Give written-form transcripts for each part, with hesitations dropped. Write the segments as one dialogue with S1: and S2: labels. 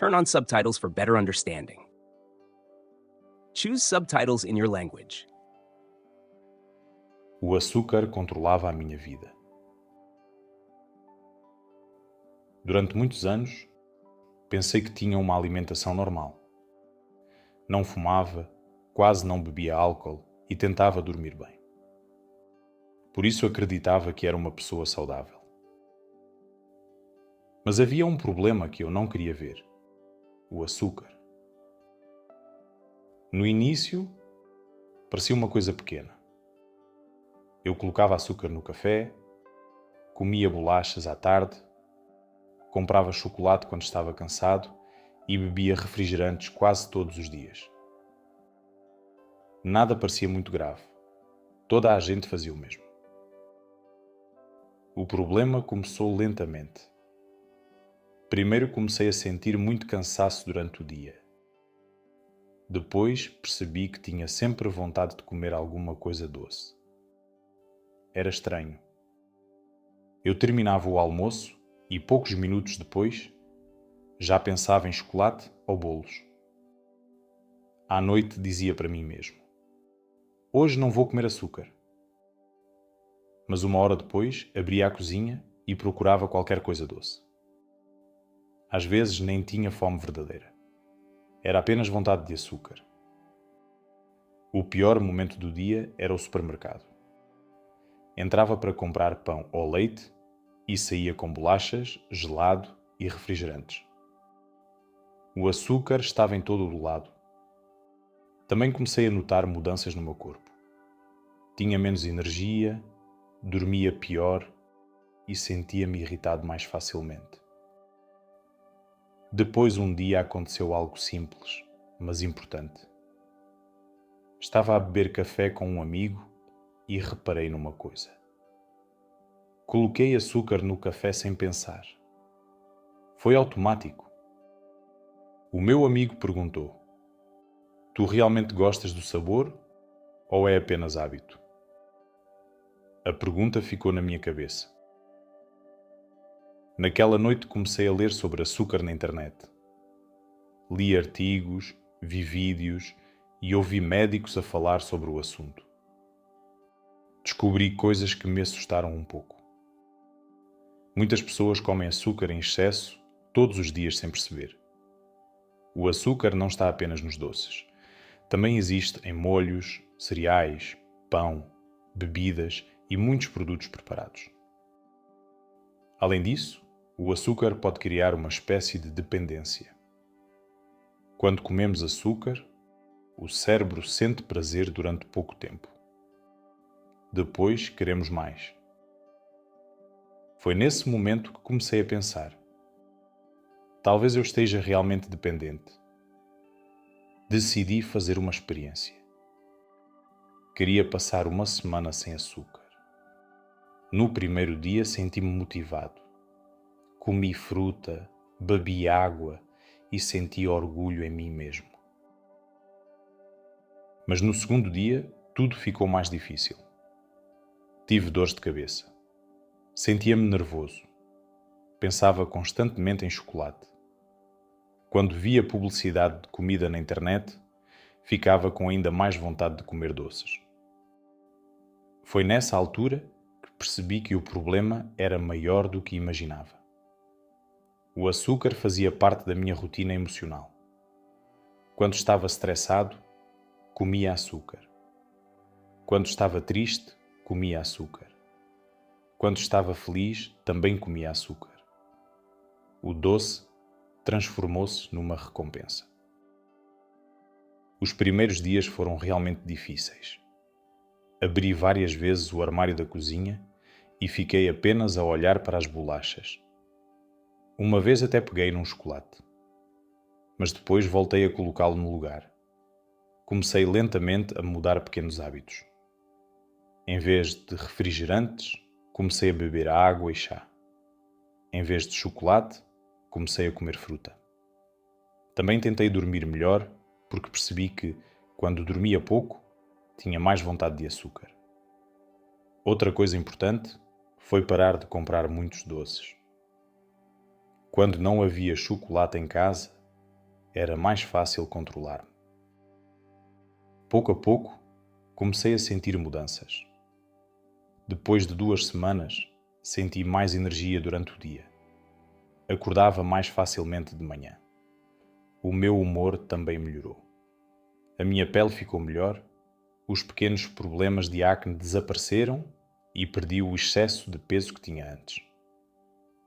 S1: turn on subtitles for better understanding. Choose subtitles in your language.
S2: O açúcar controlava a minha vida. Durante muitos anos, pensei que tinha uma alimentação normal. Não fumava, quase não bebia álcool e tentava dormir bem. Por isso acreditava que era uma pessoa saudável. Mas havia um problema que eu não queria ver: o açúcar. No início, parecia uma coisa pequena. Eu colocava açúcar no café, comia bolachas à tarde, comprava chocolate quando estava cansado e bebia refrigerantes quase todos os dias. Nada parecia muito grave. Toda a gente fazia o mesmo. O problema começou lentamente. Primeiro comecei a sentir muito cansaço durante o dia. Depois percebi que tinha sempre vontade de comer alguma coisa doce. Era estranho. Eu terminava o almoço e poucos minutos depois já pensava em chocolate ou bolos. À noite dizia para mim mesmo: hoje não vou comer açúcar. Mas uma hora depois abria a cozinha e procurava qualquer coisa doce. Às vezes nem tinha fome verdadeira. Era apenas vontade de açúcar. O pior momento do dia era o supermercado. Entrava para comprar pão ou leite e saía com bolachas, gelado e refrigerantes. O açúcar estava em todo o lado. Também comecei a notar mudanças no meu corpo. Tinha menos energia, dormia pior e sentia-me irritado mais facilmente. Depois um dia aconteceu algo simples, mas importante. Estava a beber café com um amigo e reparei numa coisa. Coloquei açúcar no café sem pensar. Foi automático. O meu amigo perguntou: tu realmente gostas do sabor ou é apenas hábito? A pergunta ficou na minha cabeça. Naquela noite comecei a ler sobre açúcar na internet. Li artigos, vi vídeos e ouvi médicos a falar sobre o assunto. Descobri coisas que me assustaram um pouco. Muitas pessoas comem açúcar em excesso todos os dias sem perceber. O açúcar não está apenas nos doces. Também existe em molhos, cereais, pão, bebidas e muitos produtos preparados. Além disso, o açúcar pode criar uma espécie de dependência. Quando comemos açúcar, o cérebro sente prazer durante pouco tempo. Depois queremos mais. Foi nesse momento que comecei a pensar: talvez eu esteja realmente dependente. Decidi fazer uma experiência. Queria passar uma semana sem açúcar. No primeiro dia senti-me motivado. Comi fruta, bebi água e senti orgulho em mim mesmo. Mas no segundo dia, tudo ficou mais difícil. Tive dores de cabeça. Sentia-me nervoso. Pensava constantemente em chocolate. Quando via publicidade de comida na internet, ficava com ainda mais vontade de comer doces. Foi nessa altura que percebi que o problema era maior do que imaginava. O açúcar fazia parte da minha rotina emocional. Quando estava estressado, comia açúcar. Quando estava triste, comia açúcar. Quando estava feliz, também comia açúcar. O doce transformou-se numa recompensa. Os primeiros dias foram realmente difíceis. Abri várias vezes o armário da cozinha e fiquei apenas a olhar para as bolachas. Uma vez até peguei num chocolate, mas depois voltei a colocá-lo no lugar. Comecei lentamente a mudar pequenos hábitos. Em vez de refrigerantes, comecei a beber água e chá. Em vez de chocolate, comecei a comer fruta. Também tentei dormir melhor porque percebi que, quando dormia pouco, tinha mais vontade de açúcar. Outra coisa importante foi parar de comprar muitos doces. Quando não havia chocolate em casa, era mais fácil controlar-me. Pouco a pouco, comecei a sentir mudanças. Depois de 2 semanas, senti mais energia durante o dia. Acordava mais facilmente de manhã. O meu humor também melhorou. A minha pele ficou melhor, os pequenos problemas de acne desapareceram e perdi o excesso de peso que tinha antes.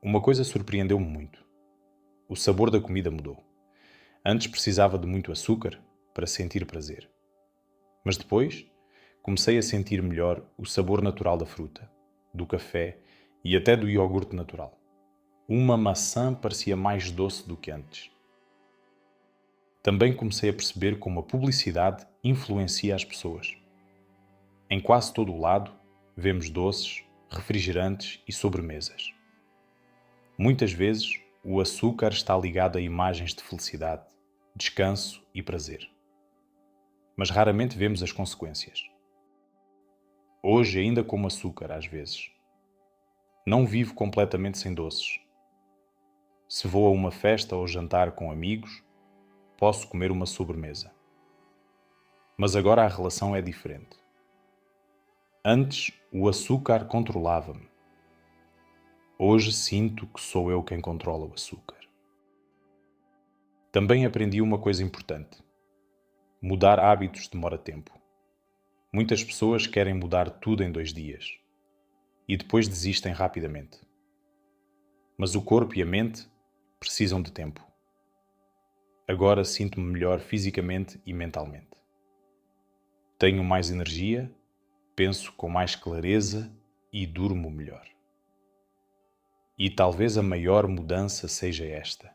S2: Uma coisa surpreendeu-me muito. O sabor da comida mudou. Antes precisava de muito açúcar para sentir prazer. Mas depois, comecei a sentir melhor o sabor natural da fruta, do café e até do iogurte natural. Uma maçã parecia mais doce do que antes. Também comecei a perceber como a publicidade influencia as pessoas. Em quase todo o lado, vemos doces, refrigerantes e sobremesas. Muitas vezes, o açúcar está ligado a imagens de felicidade, descanso e prazer. Mas raramente vemos as consequências. Hoje ainda como açúcar às vezes. Não vivo completamente sem doces. Se vou a uma festa ou jantar com amigos, posso comer uma sobremesa. Mas agora a relação é diferente. Antes, o açúcar controlava-me. Hoje sinto que sou eu quem controla o açúcar. Também aprendi uma coisa importante. Mudar hábitos demora tempo. Muitas pessoas querem mudar tudo em 2 dias e depois desistem rapidamente. Mas o corpo e a mente precisam de tempo. Agora sinto-me melhor fisicamente e mentalmente. Tenho mais energia, penso com mais clareza e durmo melhor. E talvez a maior mudança seja esta.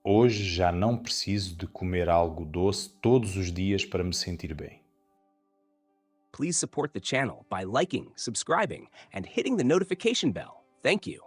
S2: Hoje já não preciso de comer algo doce todos os dias para me sentir bem.
S1: Please support the channel by liking, subscribing, and hitting the notification bell. Thank you.